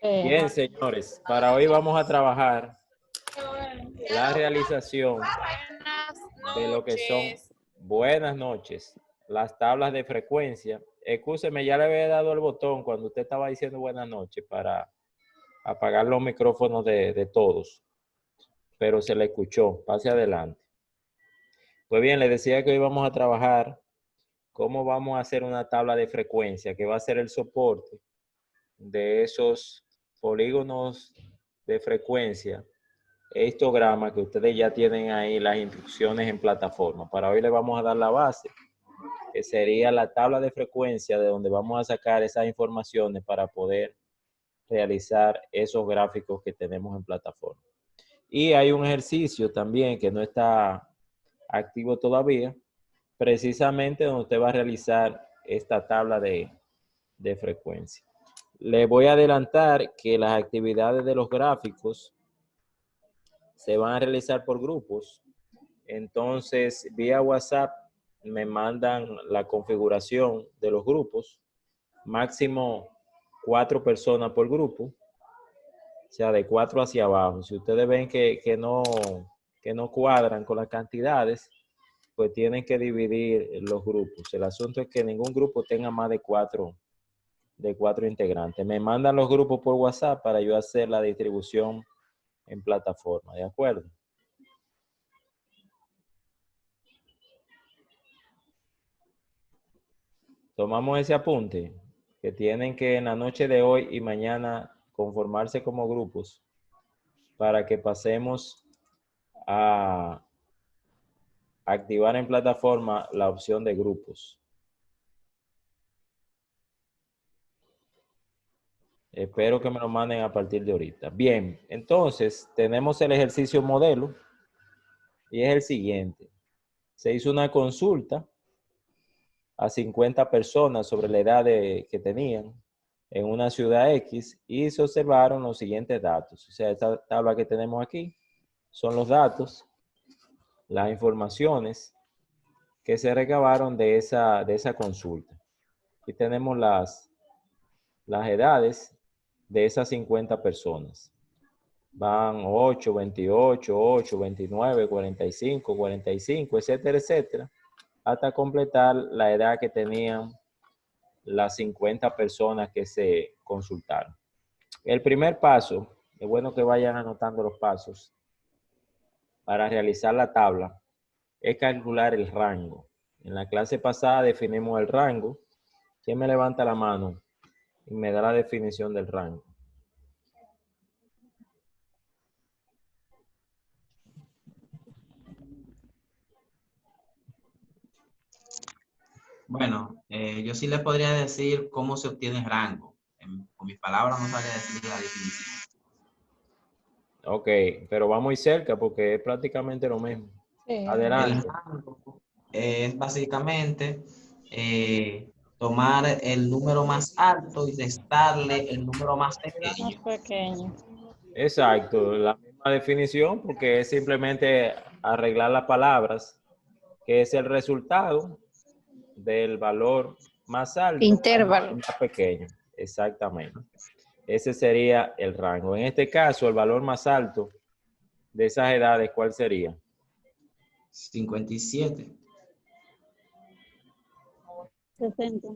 Bien, señores, para hoy vamos a trabajar la realización de lo que son buenas noches, las tablas de frecuencia. Excúseme, ya le había dado el botón cuando usted estaba diciendo buenas noches para apagar los micrófonos de todos, pero se le escuchó. Pase adelante. Pues bien, le decía que hoy vamos a trabajar cómo vamos a hacer una tabla de frecuencia que va a ser el soporte de esos polígonos de frecuencia e histograma que ustedes ya tienen ahí las instrucciones en plataforma. Para hoy le vamos a dar la base, que sería la tabla de frecuencia de donde vamos a sacar esas informaciones para poder realizar esos gráficos que tenemos en plataforma. Y hay un ejercicio también que no está activo todavía, precisamente donde usted va a realizar esta tabla de frecuencia. Le voy a adelantar que las actividades de los gráficos se van a realizar por grupos. Entonces, vía WhatsApp me mandan la configuración de los grupos. Máximo 4 personas por grupo. O sea, de 4 hacia abajo. Si ustedes ven que no cuadran con las cantidades, pues tienen que dividir los grupos. El asunto es que ningún grupo tenga más de 4 integrantes. Me mandan los grupos por WhatsApp para yo hacer la distribución en plataforma. ¿De acuerdo? Tomamos ese apunte, que tienen que en la noche de hoy y mañana conformarse como grupos para que pasemos a activar en plataforma la opción de grupos. Espero que me lo manden a partir de ahorita. Bien, entonces tenemos el ejercicio modelo y es el siguiente. Se hizo una consulta a 50 personas sobre la edad que tenían en una ciudad X y se observaron los siguientes datos. O sea, esta tabla que tenemos aquí son los datos, las informaciones que se recabaron de esa consulta. Aquí tenemos las edades de esas 50 personas. Van 8, 28, 8, 29, 45, 45, etcétera, etcétera, hasta completar la edad que tenían las 50 personas que se consultaron. El primer paso, es bueno que vayan anotando los pasos para realizar la tabla, es calcular el rango. En la clase pasada definimos el rango. ¿Quién me levanta la mano y me da la definición del rango? Bueno, yo sí le podría decir cómo se obtiene rango. Con mis palabras no sabría decir la definición. Ok, pero va muy cerca porque es prácticamente lo mismo. Sí. Adelante. El rango es básicamente tomar el número más alto y restarle el número más pequeño. Más pequeño. Exacto, la misma definición porque es simplemente arreglar las palabras, que es el resultado del valor más alto Intervalo. más pequeño. Exactamente. Ese sería el rango. En este caso, el valor más alto de esas edades, ¿cuál sería? 57. 60.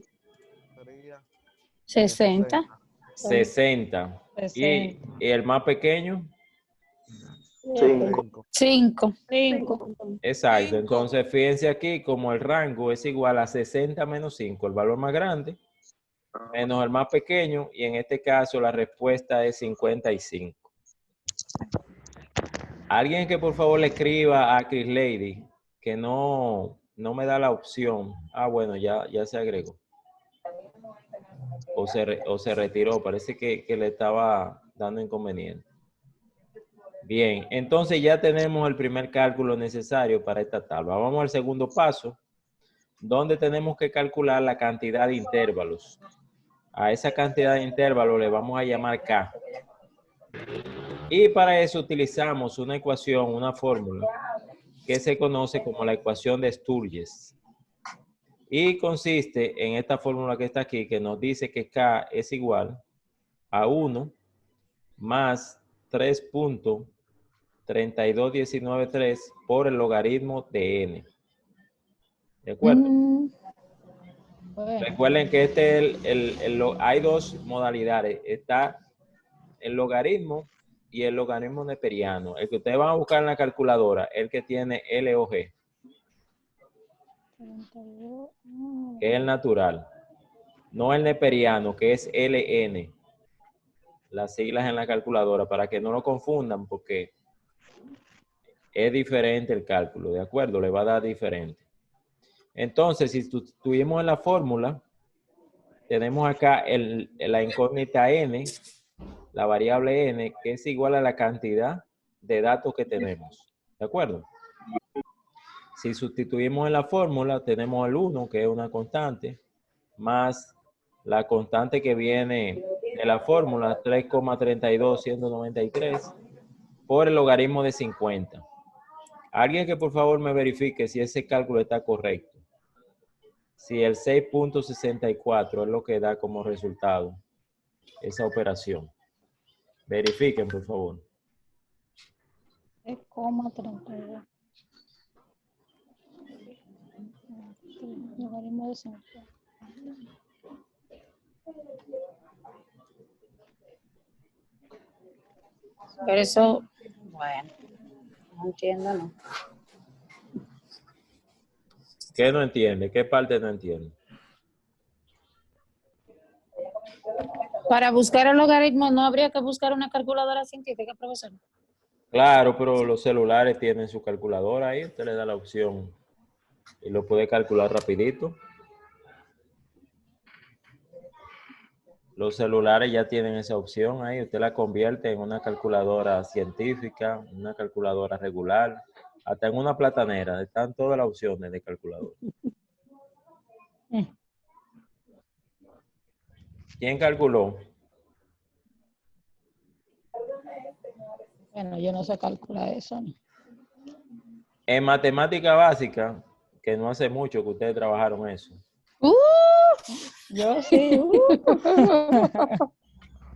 60. 60. ¿Y el más pequeño? 5. Exacto. Entonces, fíjense aquí, como el rango es igual a 60 menos 5, el valor más grande, menos el más pequeño, y en este caso la respuesta es 55. Alguien que por favor le escriba a Chris Lady, que no me da la opción. Ah, bueno, ya se agregó. O se retiró, parece que le estaba dando inconveniente. Bien, entonces ya tenemos el primer cálculo necesario para esta tabla. Vamos al segundo paso, donde tenemos que calcular la cantidad de intervalos. A esa cantidad de intervalos le vamos a llamar K. Y para eso utilizamos una ecuación, una fórmula, que se conoce como la ecuación de Sturges. Y consiste en esta fórmula que está aquí, que nos dice que K es igual a 1 más 3.32193 por el logaritmo de n. ¿De acuerdo? Bueno. Recuerden que este es hay dos modalidades. Está el logaritmo y el logaritmo neperiano. El que ustedes van a buscar en la calculadora, el que tiene LOG, que es el natural. No el neperiano, que es LN. Las siglas en la calculadora, para que no lo confundan, porque es diferente el cálculo, ¿de acuerdo? Le va a dar diferente. Entonces, si tuvimos en la fórmula, tenemos acá la incógnita n, la variable n, que es igual a la cantidad de datos que tenemos. ¿De acuerdo? Si sustituimos en la fórmula, tenemos el 1, que es una constante, más la constante que viene de la fórmula, 3,32193, por el logaritmo de 50. Alguien que por favor me verifique si ese cálculo está correcto. Si el 6.64 es lo que da como resultado esa operación. Verifiquen, por favor. 3,32. Logaritmo de 50. Pero eso, bueno, no entiendo, ¿no? ¿Qué no entiende? ¿Qué parte no entiende? Para buscar el logaritmo no habría que buscar una calculadora científica, profesor. Claro, pero los celulares tienen su calculadora ahí. Usted le da la opción y lo puede calcular rapidito. Los celulares ya tienen esa opción ahí. Usted la convierte en una calculadora científica, una calculadora regular, hasta en una platanera. Están todas las opciones de calculadora. ¿Quién calculó? Bueno, yo no sé calcular eso, ¿no? En matemática básica, que no hace mucho que ustedes trabajaron eso. Yo sí.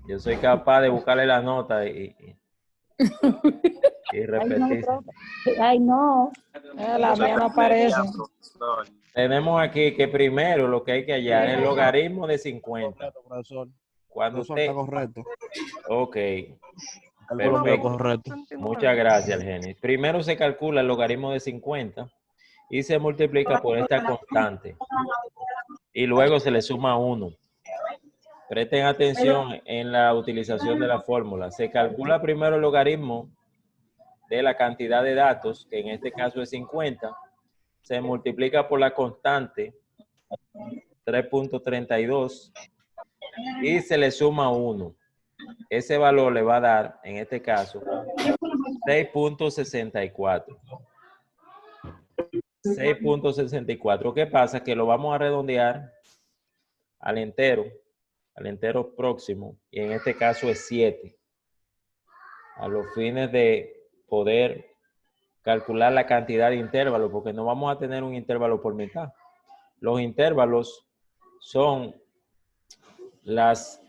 Yo soy capaz de buscarle la nota y repetir. Ay, no. La mía no aparece. Tenemos aquí que primero lo que hay que hallar es el logaritmo de 50. Correcto, profesor. Cuando Profesor, usted... está correcto. Ok. Perfecto. Correcto. Muchas gracias, Genis. Primero se calcula el logaritmo de 50 y se multiplica por esta constante. Y luego se le suma 1. Presten atención en la utilización de la fórmula. Se calcula primero el logaritmo de la cantidad de datos, que en este caso es 50. Se multiplica por la constante 3.32 y se le suma 1. Ese valor le va a dar, en este caso, 6.64. 6.64. ¿Qué pasa? Que lo vamos a redondear al entero próximo, y en este caso es 7. A los fines de poder calcular la cantidad de intervalos, porque no vamos a tener un intervalo por mitad. Los intervalos son las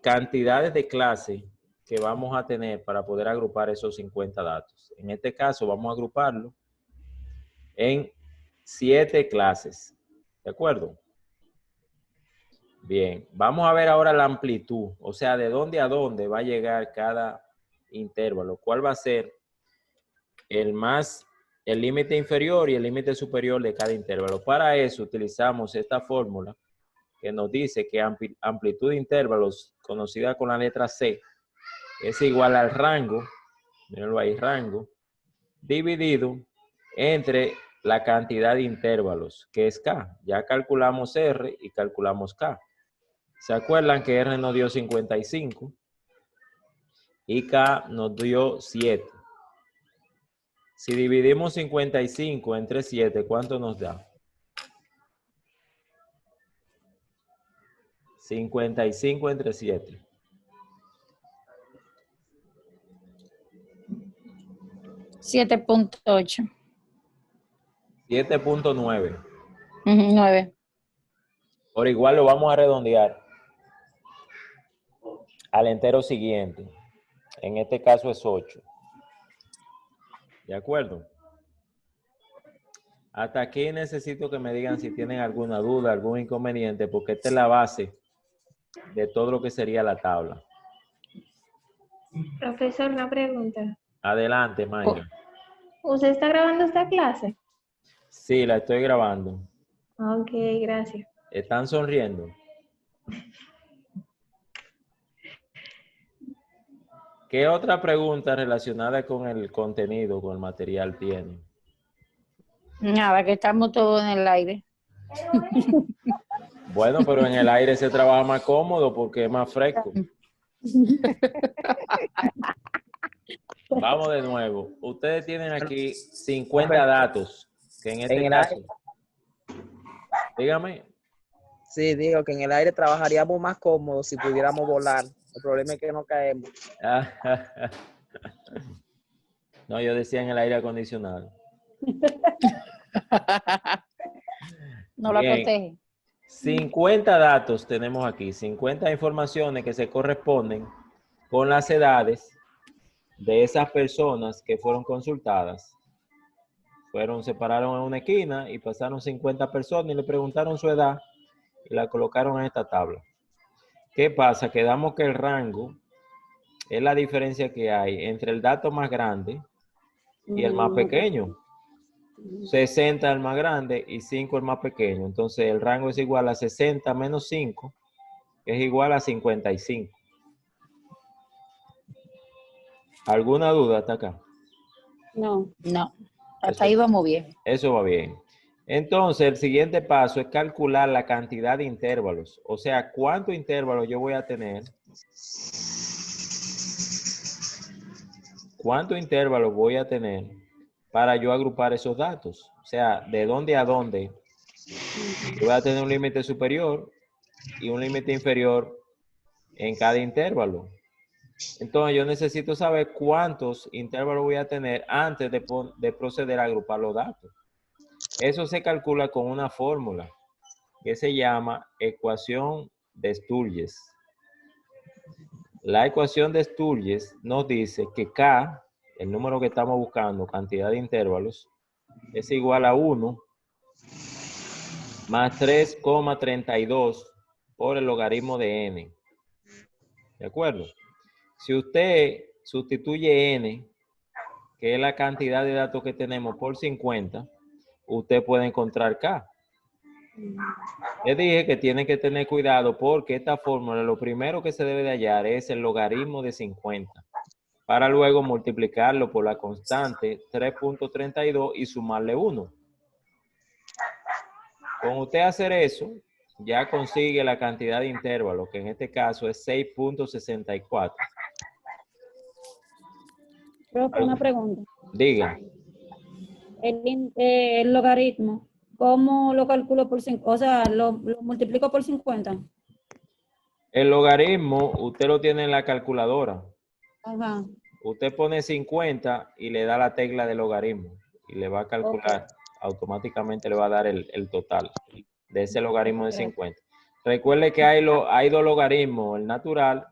cantidades de clase que vamos a tener para poder agrupar esos 50 datos. En este caso vamos a agruparlo en 7 clases. ¿De acuerdo? Bien, vamos a ver ahora la amplitud, o sea, de dónde a dónde va a llegar cada intervalo. ¿Cuál va a ser el límite inferior y el límite superior de cada intervalo? Para eso utilizamos esta fórmula que nos dice que amplitud de intervalos, conocida con la letra C, es igual al rango, mírenlo ahí, rango, dividido entre la cantidad de intervalos, que es K. Ya calculamos R y calculamos K. ¿Se acuerdan que R nos dio 55 y K nos dio 7? Si dividimos 55 entre 7, ¿cuánto nos da? 55 entre 7. 7.8. 7.9. 9. Por igual lo vamos a redondear. al entero siguiente. En este caso es 8. ¿De acuerdo? Hasta aquí necesito que me digan si tienen alguna duda, algún inconveniente, porque esta es la base de todo lo que sería la tabla. Profesor, una pregunta. Adelante, Mayra. ¿Usted está grabando esta clase? Sí, la estoy grabando. Ok, gracias. ¿Están sonriendo? ¿Qué otra pregunta relacionada con el contenido, con el material tienen? Nada, que estamos todos en el aire. Bueno, pero en el aire se trabaja más cómodo porque es más fresco. Vamos de nuevo. Ustedes tienen aquí 50 datos, que en este caso... Dígame. Sí, digo que en el aire trabajaríamos más cómodo si pudiéramos volar. El problema es que no caemos. No, yo decía en el aire acondicionado. No la Bien. protege. 50 datos tenemos aquí, 50 informaciones que se corresponden con las edades de esas personas que fueron consultadas. Se pararon en una esquina y pasaron 50 personas y le preguntaron su edad y la colocaron en esta tabla. ¿Qué pasa? Que damos que el rango es la diferencia que hay entre el dato más grande y el más pequeño. 60 el más grande y 5 el más pequeño. Entonces el rango es igual a 60 menos 5, que es igual a 55. ¿Alguna duda hasta acá? No. Hasta Eso- ahí vamos bien. Eso va bien. Entonces el siguiente paso es calcular la cantidad de intervalos. O sea, ¿cuántos intervalos yo voy a tener? ¿Cuántos intervalos voy a tener para yo agrupar esos datos? O sea, ¿de dónde a dónde? Yo voy a tener un límite superior y un límite inferior en cada intervalo. Entonces yo necesito saber cuántos intervalos voy a tener antes de proceder a agrupar los datos. Eso se calcula con una fórmula que se llama ecuación de Sturges. La ecuación de Sturges nos dice que K, el número que estamos buscando, cantidad de intervalos, es igual a 1 más 3,32 por el logaritmo de n. ¿De acuerdo? Si usted sustituye n, que es la cantidad de datos que tenemos, por 50, usted puede encontrar K. Les dije que tienen que tener cuidado porque esta fórmula, lo primero que se debe de hallar es el logaritmo de 50, para luego multiplicarlo por la constante 3.32 y sumarle 1. Con usted hacer eso, ya consigue la cantidad de intervalos, que en este caso es 6.64. Profe, una pregunta. Diga. El logaritmo, ¿cómo lo calculo por 5? O sea, lo multiplico por 50. El logaritmo, usted lo tiene en la calculadora. Ajá. Usted pone 50 y le da la tecla de logaritmo y le va a calcular. Automáticamente le va a dar el total de ese logaritmo de 50. Recuerde que hay dos logaritmos, el natural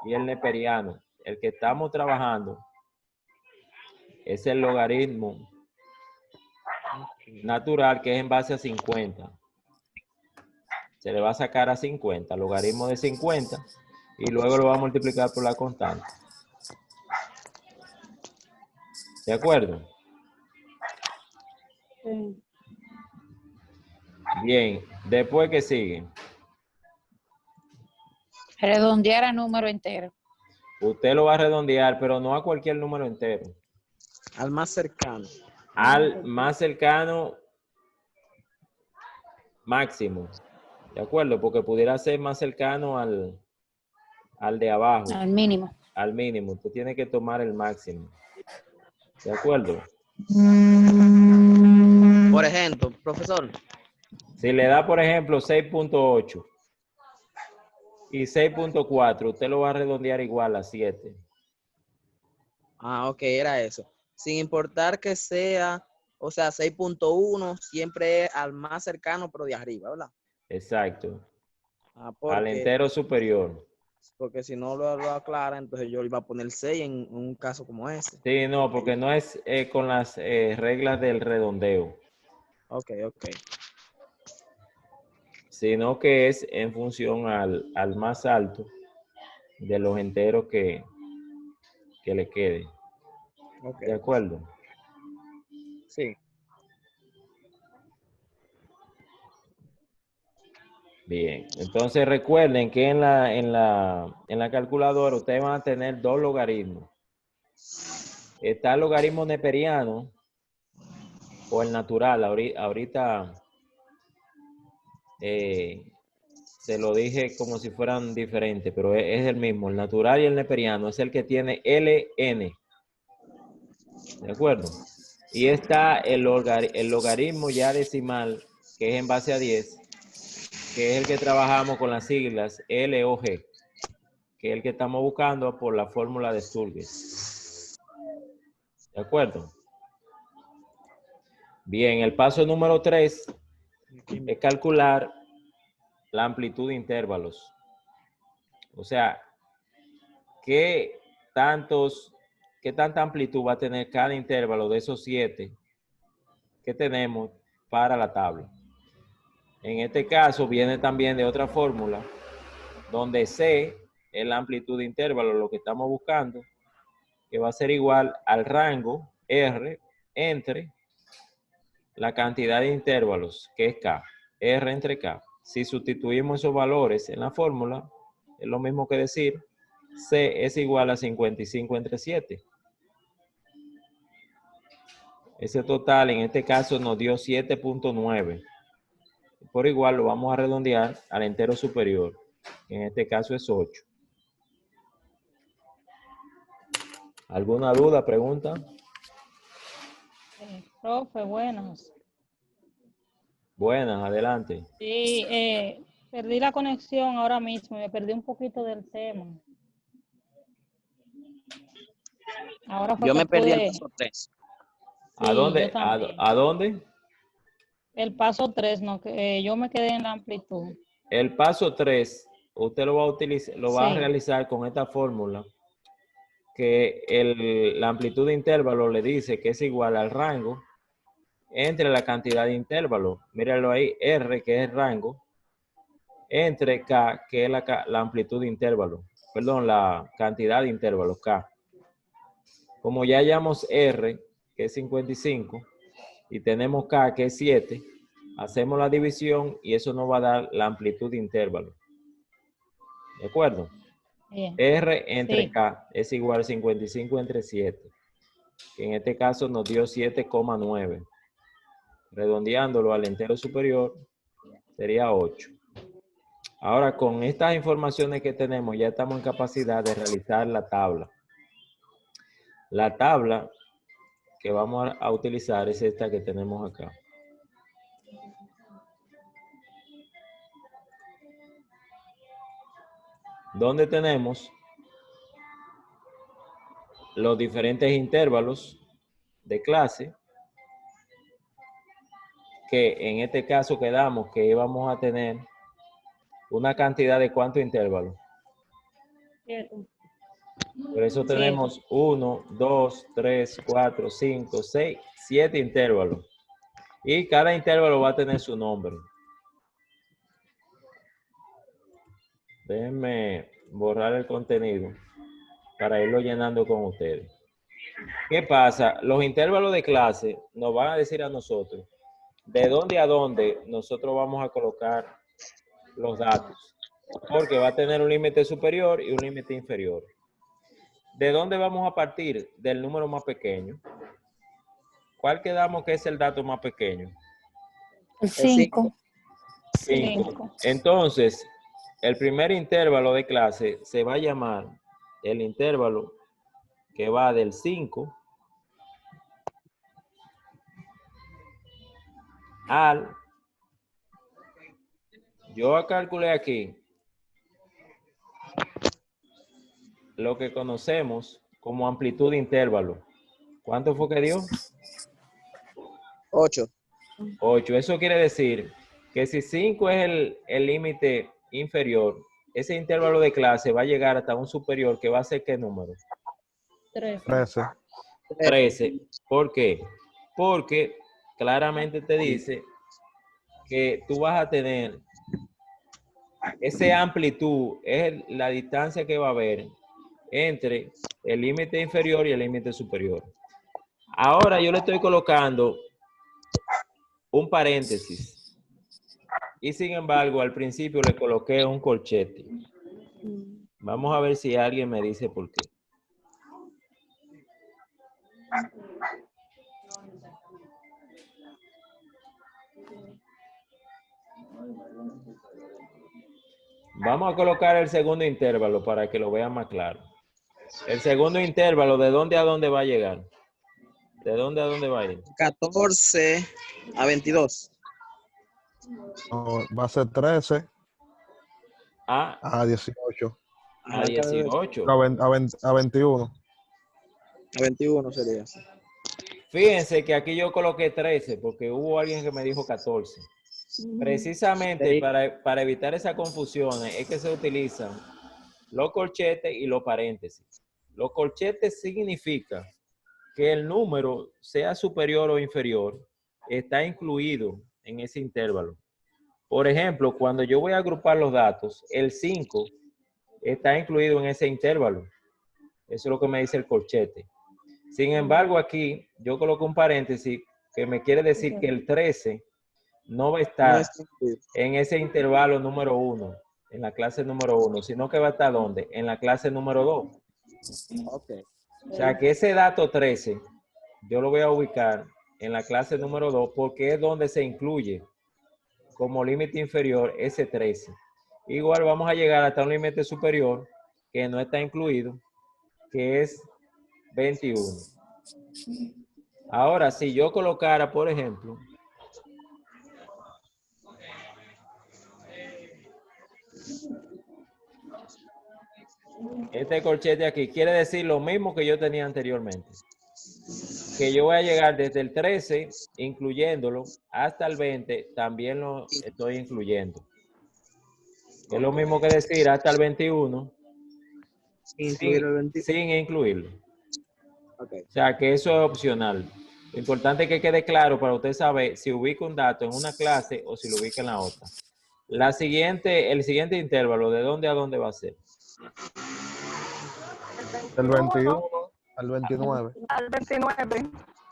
y el neperiano. El que estamos trabajando es el logaritmo natural, que es en base a 50. Se le va a sacar a 50, logaritmo de 50, y luego lo va a multiplicar por la constante. ¿De acuerdo? Sí. Bien, después que sigue. Redondear a número entero. Usted lo va a redondear, pero no a cualquier número entero. Al más cercano. Al más cercano máximo. ¿De acuerdo? Porque pudiera ser más cercano al de abajo. Al mínimo. Al mínimo. Usted tiene que tomar el máximo. ¿De acuerdo? Por ejemplo, profesor. Si le da, por ejemplo, 6.8 y 6.4, usted lo va a redondear igual a 7. Ah, ok, era eso. Sin importar que sea, o sea, 6.1, siempre es al más cercano, pero de arriba, ¿verdad? Exacto. Ah, Al entero superior. porque si no lo aclara, entonces yo iba a poner 6 en un caso como ese. Sí, no, porque no es con las reglas del redondeo, Ok. sino que es en función al más alto de los enteros que le quede. Ok. ¿De acuerdo? Sí. Bien, entonces recuerden que en la calculadora ustedes van a tener dos logaritmos. Está el logaritmo neperiano o el natural. Ahorita se lo dije como si fueran diferentes, pero es el mismo. El natural y el neperiano es el que tiene ln. ¿De acuerdo? Y está el logaritmo ya decimal, que es en base a 10, que es el que trabajamos con las siglas LOG, que es el que estamos buscando por la fórmula de Sturges. ¿De acuerdo? Bien, el paso número 3 es calcular la amplitud de intervalos. O sea, ¿qué tanta amplitud va a tener cada intervalo de esos 7 que tenemos para la tabla? En este caso viene también de otra fórmula, donde C es la amplitud de intervalo, lo que estamos buscando, que va a ser igual al rango R entre la cantidad de intervalos, que es K, R entre K. Si sustituimos esos valores en la fórmula, es lo mismo que decir C es igual a 55 entre 7. Ese total en este caso nos dio 7.9. Por igual lo vamos a redondear al entero superior, que en este caso es 8. ¿Alguna duda, pregunta? Profe, buenas. Buenas, adelante. Sí, perdí la conexión ahora mismo, me perdí un poquito del tema. Ahora fue Yo que me perdí el pude. paso 3. ¿A Sí, dónde? yo también. ¿A dónde? El paso 3, no, que yo me quedé en la amplitud. El paso 3, usted lo va a utilizar, lo va a Sí. realizar con esta fórmula, que la amplitud de intervalo le dice que es igual al rango entre la cantidad de intervalos. Míralo ahí, R, que es el rango, entre K, que es la amplitud de intervalo. Perdón, la cantidad de intervalos, K. Como ya hallamos R, que es 55, y tenemos K, que es 7, hacemos la división y eso nos va a dar la amplitud de intervalo. ¿De acuerdo? Bien. R entre Sí. K es igual a 55 entre 7, que en este caso nos dio 7,9. Redondeándolo al entero superior, sería 8. Ahora, con estas informaciones que tenemos, ya estamos en capacidad de realizar la tabla. La tabla que vamos a utilizar es esta que tenemos acá. Donde tenemos los diferentes intervalos de clase, que en este caso quedamos que íbamos a tener una cantidad de ¿cuántos intervalos? 7. Por eso tenemos 1, 2, 3, 4, 5, 6, 7 intervalos. Y cada intervalo va a tener su nombre. Déjenme borrar el contenido para irlo llenando con ustedes. ¿Qué pasa? Los intervalos de clase nos van a decir a nosotros de dónde a dónde nosotros vamos a colocar los datos. Porque va a tener un límite superior y un límite inferior. ¿De dónde vamos a partir? Del número más pequeño. ¿Cuál quedamos que es el dato más pequeño? El 5. 5. Entonces, el primer intervalo de clase se va a llamar el intervalo que va del 5 al... Yo calculé aquí lo que conocemos como amplitud de intervalo. ¿Cuánto fue que dio? 8. 8. Eso quiere decir que si 5 es el límite inferior, ese intervalo de clase va a llegar hasta un superior que va a ser ¿qué número? 13. 13. 13. ¿Por qué? Porque claramente te dice que tú vas a tener esa amplitud, es la distancia que va a haber entre el límite inferior y el límite superior. Ahora yo le estoy colocando un paréntesis y sin embargo al principio le coloqué un corchete. Vamos a ver si alguien me dice por qué. Vamos a colocar el segundo intervalo para que lo vean más claro. El segundo intervalo, ¿de dónde a dónde va a llegar? ¿De dónde a dónde va a ir? 14 a 22. No, va a ser 13 A, a 18. a 18. A 21. A 21 sería. Fíjense que aquí yo coloqué 13 porque hubo alguien que me dijo 14. Precisamente Sí. para evitar esas confusiones es que se utilizan los corchetes y los paréntesis. Los corchetes significa que el número, sea superior o inferior, está incluido en ese intervalo. Por ejemplo, cuando yo voy a agrupar los datos, el 5 está incluido en ese intervalo. Eso es lo que me dice el corchete. Sin embargo, aquí yo coloco un paréntesis que me quiere decir que el 13 no va a estar No está incluido. en ese intervalo número 1, en la clase número 1, sino que va a estar ¿dónde? En la clase número 2. Ok. O sea que ese dato 13 yo lo voy a ubicar en la clase número 2 porque es donde se incluye como límite inferior ese 13. Igual vamos a llegar hasta un límite superior que no está incluido, que es 21. Ahora, si yo colocara, por ejemplo, este corchete aquí, quiere decir lo mismo que yo tenía anteriormente. Que yo voy a llegar desde el 13, incluyéndolo, hasta el 20, también lo estoy incluyendo. Es lo mismo que decir hasta el 21, Incluir el 21. sin incluirlo. Okay. O sea, que eso es opcional. Lo importante es que quede claro para usted saber si ubica un dato en una clase o si lo ubica en la otra. El siguiente intervalo, ¿de dónde a dónde va a ser? Del 21 al 29. Al 29. Al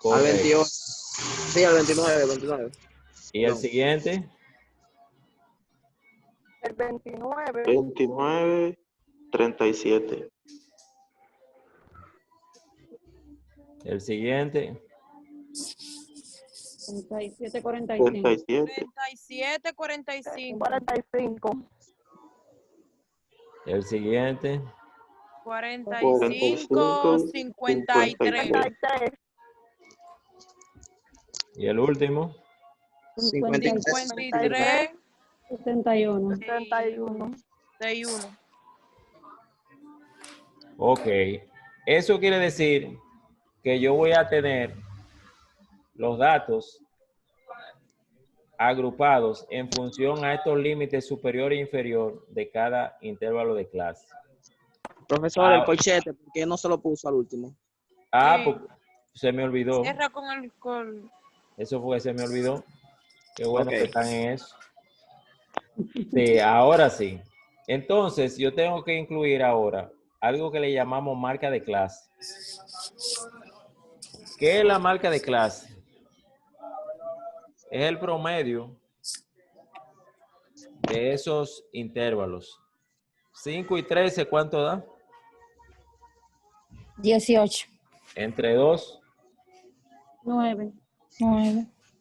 Correcto. 28. Sí, al 29. ¿Y el No. siguiente? El 29. 29, 37. El siguiente. 37, 45. 37. 37, 45. 45. El siguiente. 45, 53. 53. Y el último. 53, 71. 71. 61. Ok. Eso quiere decir que yo voy a tener los datos agrupados en función a estos límites superior e inferior de cada intervalo de clase. Profesor, el corchete, ¿por qué no se lo puso al último? Ah, Sí. pues se me olvidó. Cierra con el con... Eso fue que se me olvidó. Qué bueno Ok. que están en eso. Sí, ahora sí. Entonces, yo tengo que incluir ahora algo que le llamamos marca de clase. ¿Qué es la marca de clase? Es el promedio de esos intervalos. 5 y 13, ¿cuánto da? 18. Entre 2, 9.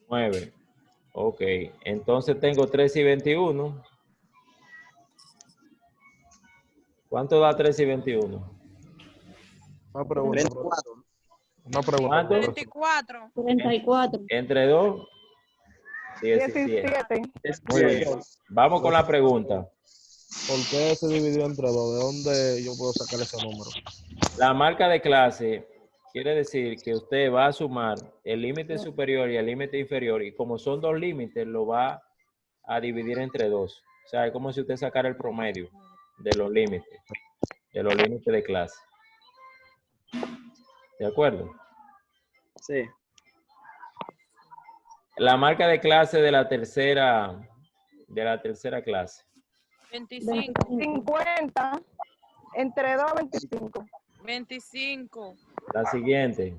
9. Ok, entonces tengo 13 y 21. ¿Cuánto da 13 y 21? Una pregunta. 34. Una pregunta. ¿Cuánto? profesor. 24. 44. Entre 2, 17. 17. Muy bien. Vamos con la pregunta. ¿Por qué se dividió entre 2? ¿De dónde yo puedo sacar ese número? La marca de clase quiere decir que usted va a sumar el límite superior y el límite inferior y como son dos límites, lo va a dividir entre 2. O sea, es como si usted sacara el promedio. de los límites de clase. ¿De acuerdo? Sí. La marca de clase de la tercera clase. 25. 50. Entre 2, 25. 25. La siguiente.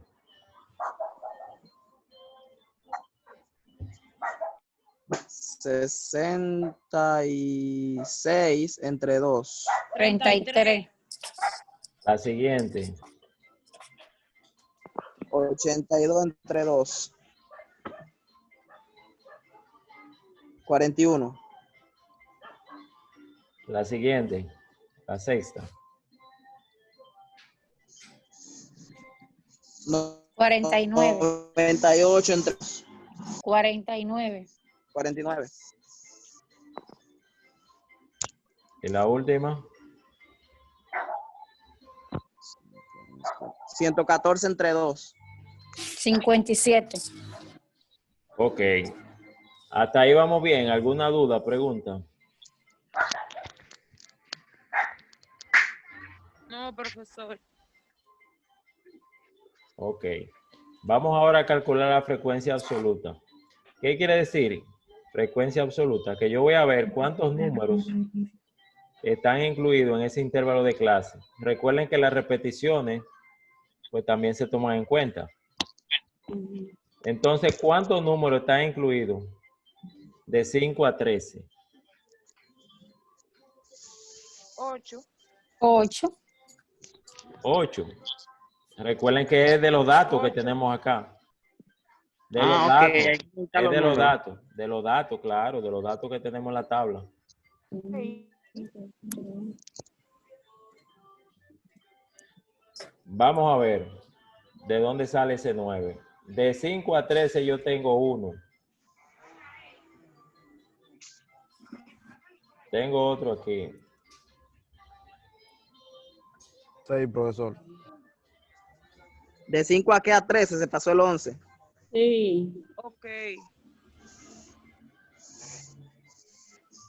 $66 entre 2. 33. La siguiente. 82 entre 2. 41. La siguiente. La sexta. 49. 98 entre 2. 49. 49. Y la última. 114 entre 2. 57. Ok. Hasta ahí vamos bien. ¿Alguna duda, pregunta? No, profesor. Ok. Vamos ahora a calcular la frecuencia absoluta. ¿Qué quiere decir? Frecuencia absoluta. Que yo voy a ver cuántos números están incluidos en ese intervalo de clase. Recuerden que las repeticiones pues también se toman en cuenta. Entonces, ¿cuántos números están incluidos? De 5 a 13. 8. 8. 8. Recuerden que es de los datos que tenemos acá. De los ok. datos. Hay que juntar Es los de los números. datos. De los datos, claro. De los datos que tenemos en la tabla. Vamos a ver. ¿De dónde sale ese 9? De 5 a 13 yo tengo 1. Tengo otro aquí. 6, profesor. De 5 a qué a 13 se pasó el 11. Sí. Ok.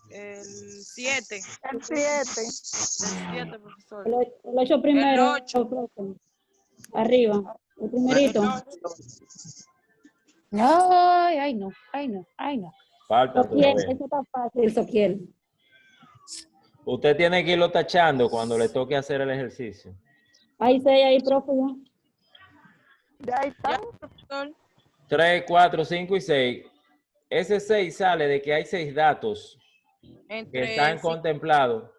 El 7. El 7. El 7, profesor. El 8 primero. El 8. profe. Arriba. El primerito. Ay, ay, no. Ay, no. Ay, no. Falta Soquiel, todavía. eso está fácil, Soquiel. Usted tiene que irlo tachando cuando le toque hacer el ejercicio. Hay 6 ahí, profe. Ya. Ya está. Ya, profesor. 3, 4, 5 y 6. Ese 6 sale de que hay 6 datos que Entre están contemplados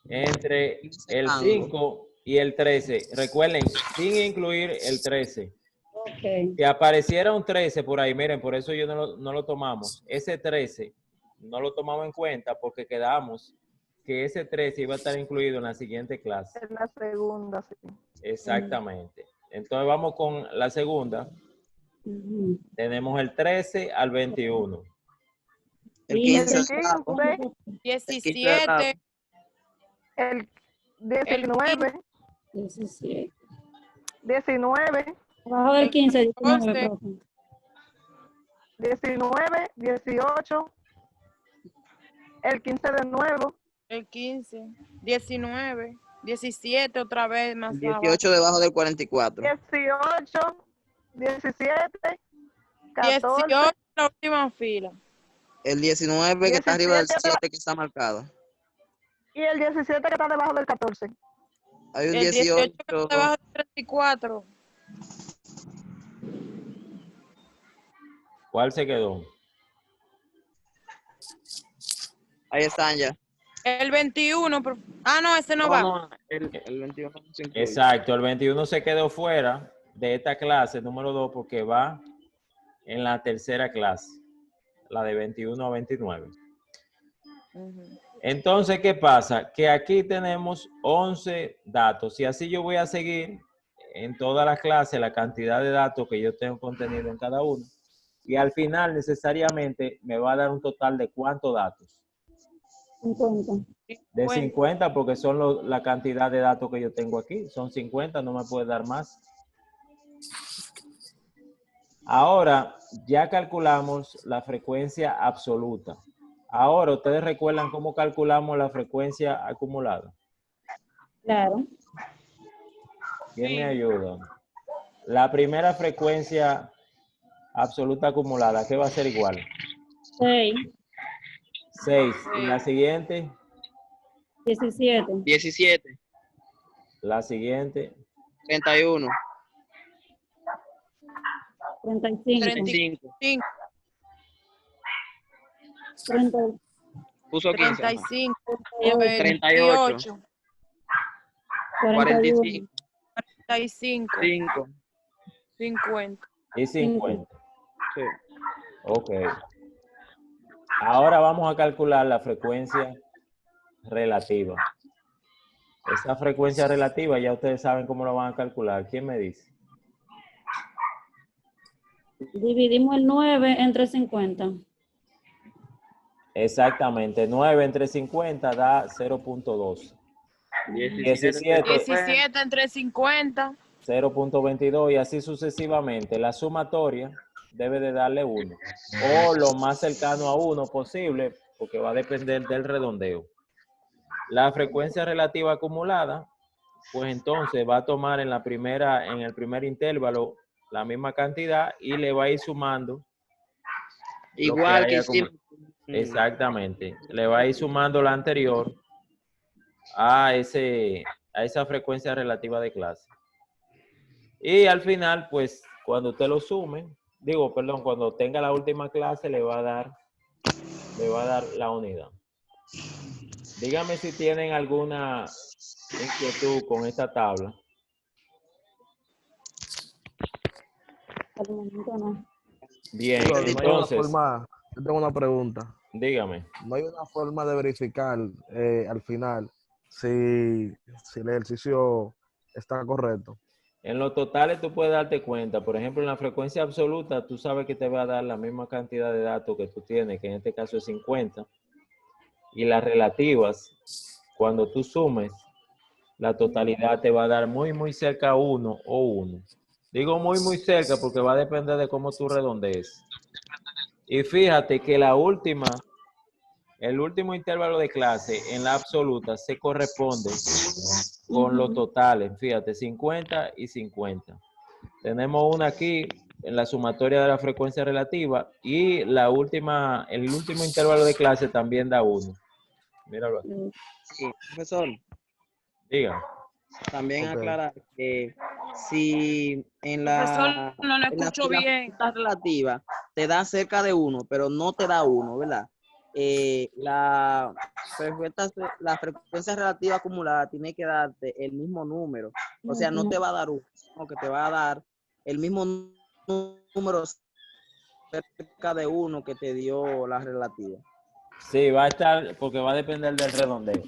entre el 5 y el 13. Recuerden, sin incluir el 13. Ok. Si apareciera un 13 por ahí, miren, por eso yo no lo tomamos. Ese 13 no lo tomamos en cuenta porque quedamos que ese 13 iba a estar incluido en la siguiente clase. En la segunda, sí. Exactamente. Entonces vamos con la segunda. Ujú. Tenemos el 13 al 21. El Y 15. El 15. 17. El 19. 17. 19. Abajo del 15, 19, 14. profe. 19. 18. El 15 de nuevo. El 15. 19. 17 otra vez más El abajo. 18 debajo del 44. 18. 17. 14. 18 la última fila. El 19 que está arriba del 17 7 que está marcado. Y el 17 que está debajo del 14. Hay un El 18 que 18. está debajo del 34. ¿Cuál se quedó? Ahí están ya. El 21. No, ese no va. No, el 21 no se incluye. Exacto, el 21 se quedó fuera de esta clase número 2 porque va en la tercera clase, la de 21 a 29. Entonces, ¿qué pasa? Que aquí tenemos 11 datos y así yo voy a seguir en todas las clases la cantidad de datos que yo tengo contenido en cada uno y al final necesariamente me va a dar un total de ¿cuántos datos? 50. De 50 porque son la cantidad de datos que yo tengo aquí. Son 50, no me puede dar más. Ahora ya calculamos la frecuencia absoluta. Ahora, ¿ustedes recuerdan cómo calculamos la frecuencia acumulada? Claro. ¿Quién me ayuda? La primera frecuencia absoluta acumulada, ¿qué va a ser igual? 6, 6. ¿Y la siguiente? 17, 17, La siguiente. 31, 35, 35. 5, 30, Puso 15. ajá. 35, 38, 38, 41, 45, 5. 50. Y 50. Sí. Ok. Ahora vamos a calcular la frecuencia relativa. Esa frecuencia relativa ya ustedes saben cómo lo van a calcular. ¿Quién me dice? dividimos el 9 entre 50. Exactamente. 9 entre 50 da 0.2. 17. 17 entre 50. 0.22 y así sucesivamente. La sumatoria debe de darle 1 o lo más cercano a 1 posible porque va a depender del redondeo. La frecuencia relativa acumulada, pues entonces va a tomar en el primer intervalo la misma cantidad y le va a ir sumando. Igual que hicimos. Exactamente. Le va a ir sumando la anterior a esa frecuencia relativa de clase. Y al final, pues, cuando usted lo sume, cuando tenga la última clase, le va a dar la unidad. Dígame si tienen alguna inquietud con esta tabla. Al momento no. Bien, No hay una entonces, forma, yo tengo una pregunta. dígame. No hay una forma de verificar al final si el ejercicio está correcto. En los totales tú puedes darte cuenta, por ejemplo, en la frecuencia absoluta, tú sabes que te va a dar la misma cantidad de datos que tú tienes, que en este caso es 50. Y las relativas, cuando tú sumes, la totalidad te va a dar muy, muy cerca a 1 o 1. Digo muy, muy cerca porque va a depender de cómo tú redondees. Y fíjate que el último intervalo de clase en la absoluta se corresponde con los totales. Fíjate, 50 y 50. Tenemos una aquí en la sumatoria de la frecuencia relativa y el último intervalo de clase también da 1. Míralo aquí. Sí, profesor. Diga. También Ok. aclarar que si en Profesor, la, no lo en la escucho bien. frecuencia relativa te da cerca de 1, pero no te da 1, ¿verdad? La frecuencia relativa acumulada tiene que darte el mismo número. O sea, no te va a dar 1, sino que te va a dar el mismo número cerca de 1 que te dio la relativa. Sí, va a estar, porque va a depender del redondeo.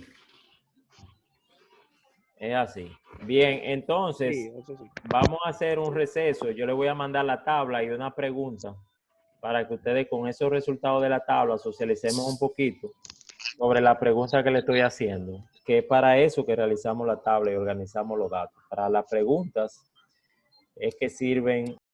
Es así. Bien, entonces, Sí, eso sí. vamos a hacer un receso. Yo le voy a mandar la tabla y una pregunta para que ustedes con esos resultados de la tabla socialicemos un poquito sobre la pregunta que le estoy haciendo, que es para eso que realizamos la tabla y organizamos los datos. Para las preguntas es que sirven